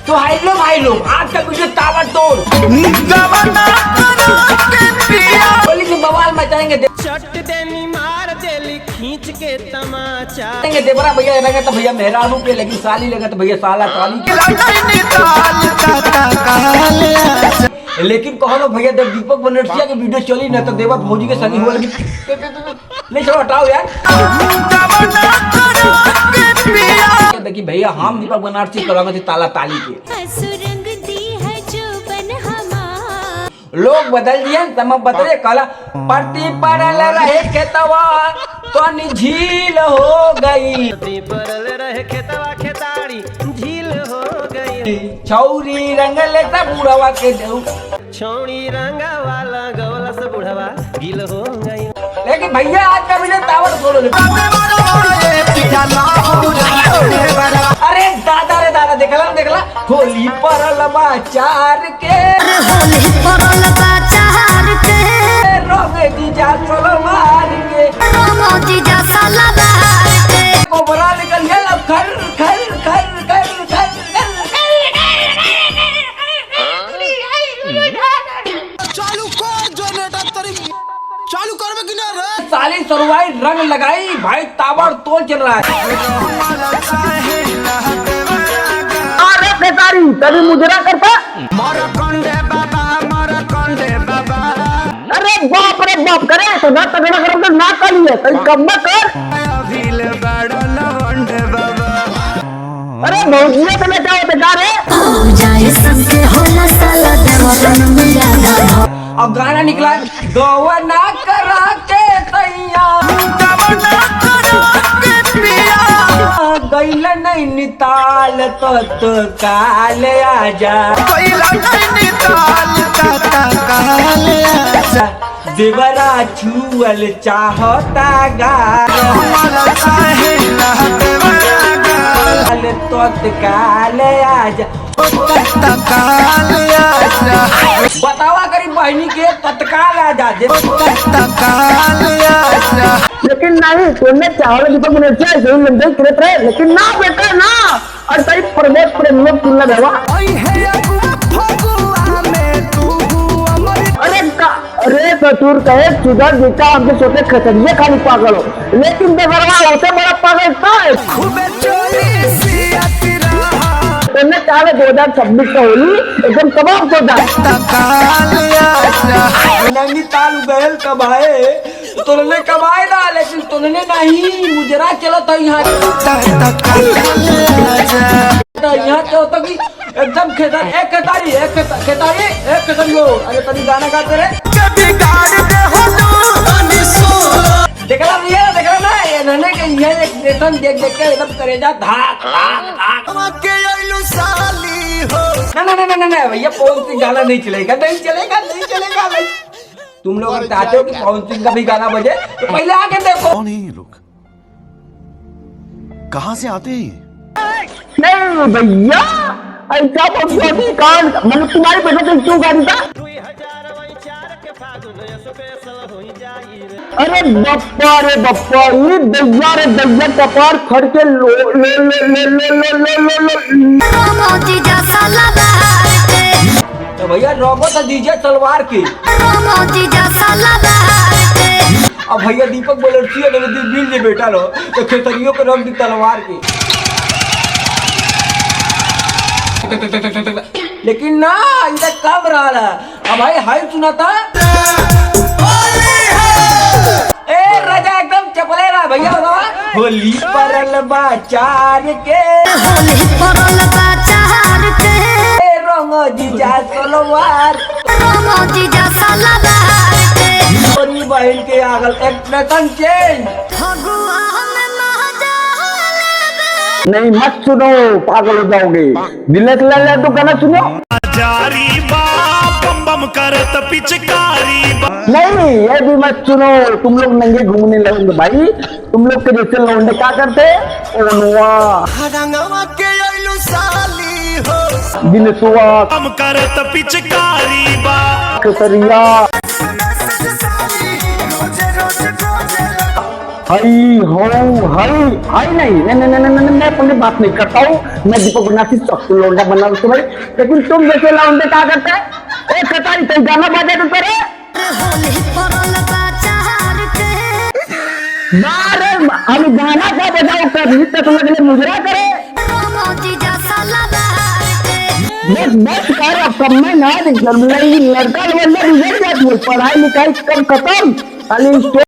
तो हेलो भाई लोग, आज का वीडियो ताबड़तोड़ बोली की बवाल मचाएंगे। चट देनी मार देली खींच के तमाचा। देवरा भैया लगा तो भैया मेहरानू के, लेकिन साली लगा तो भैया साला साली के। लेकिन कहो भैया जब दीपक बनर्जिया की वीडियो चली ना तो देवा भौजी के संगी हुआ लगी। नहीं चलो हटाओ यार। देखिए भैया हम दीपक बनर्जी करेंगे ताला ताली के। लोग बदल दिए, समय बदले कला परती परल रहे खेतवा तो झील हो गई। परल रहे खेतवा खेताड़ी झील हो गई। छौरी रंग लेता बुढ़वा के देऊ, छौड़ी रंगा वाला गवला से बुढ़वा गिल हो गई। लेकिन भैया आज का वीडियो ताबड़तोड़। अरे दादा रे दादा, देखला होली परल बाचार के, होली परल बाचार के, रंग जीजा सलवार के, रंग जीजा सलवार के। कोबरा निकल गया खर खर खर खर खर। चालू कर जनरेटर तरी चालू करबे कि ना रे। साली सरवाई रंग लगाई भाई, ताबड़तोड़ चल रहा है। अरे बेकारी तभी मुजरा करता। अरे बाप रे बाप, करे तो ना तगड़ा करो तो ना करिए, कहीं कम ना कर। अरे भौजिया तो लेटा होते जा रे। जाए सबके होला साला देवरन मिला। अब गाना निकला गवा ना करा के सैया, गैला नहीं निताल तो काल आजा, देवरा छुअल चाहता गाल तो काल आजा। बतावा करी बहनी के तत्काल आजा। लेकिन नहीं तोड़ने चावल दीपक बनर्जिया जरूर लंबे करते रहे, लेकिन ना बेटा ना। और कई प्रदेश प्रेम लोग तुलना देवा। अरे ससुर कहे सुधर बेटा, हमसे छोटे खतरिये खाली पागल हो, लेकिन बेगरवा होते बड़ा पागल था। तोड़ने चाहे 2026 का होली एकदम तबाह हो जाए। नंगी ताल बैल कबाए तोड़ने कबाए ना, लेकिन तोड़ने नहीं मुजरा चला था यहाँ। यहाँ क्या होता कि एकदम खेतारी एक खेतारी हो। अरे तनी गाना गाते रहे। देखला भैया, देखला ना ये नन्हे के ये एक नेशन देख के एकदम करेजा धाक धाक धाक। ना भैया पवन सिंह गाना नहीं चलेगा। तुम लोग चाहते हो कि पवन सिंह का भी गाना बजे तो पहले आके देखो। कौन है ये लोग, कहाँ से आते हैं? नहीं भैया ऐसा मतलब तुम्हारे पैसे से क्यों गाड़ी था। 2004 के फागुन स्पेशल हो जाई रे। अरे बप्पा रे बप्पा, ये दैया रे दैया कपार खड़ के लो। रंग जीजा सलवार के, तो भैया रोबो तो दीजिए तलवार की। रंग जीजा सलवार के। अब भैया दीपक बनर्जिया ने दिल जे बेटा लो तो खेतरियों को रंग दी तलवार की। लेकिन ना इधर कब रहा। अब भाई हाई सुना था। ए राजा एकदम चपले रहा भैया। होली परल बाचार के, होली परल बाचार के, रंग जीजा सलवार, रंग जीजा सलवार के। बड़ी बहन के आगल एक नतन चेंज। फगुआ में महजा लेबे। नहीं मत सुनो, पागल हो जाओगे। दिल्ली से ले तो गाना सुनो। जारी बम बम करत पिचकारी नहीं ये भी मत सुनो। तुम लोग नंगे घूमने लगोगे भाई। तुम लोग के जैसे लौंडे क्या करते रंगवा के आइलू साली हो, दिन सुहा बम करत पिचकारी बा केसरिया। हई हो हई हई नहीं मैं अपनी बात नहीं करता हूँ। मैं दीपक बनाती चक्कू लौंडा बना तुम्हारे, लेकिन तुम जैसे लौंडे क्या करते हैं? ए कटाई तो गाना बजा तो करे होली पड़ल बाजार के मारे हम गाना क्या बजाओ कभी तक लगले मुजरा करे मोदी जैसा लदार के बस कर अब कब मैं ना लड़का लड़का पढ़ाई लिखाई कब खत्म खाली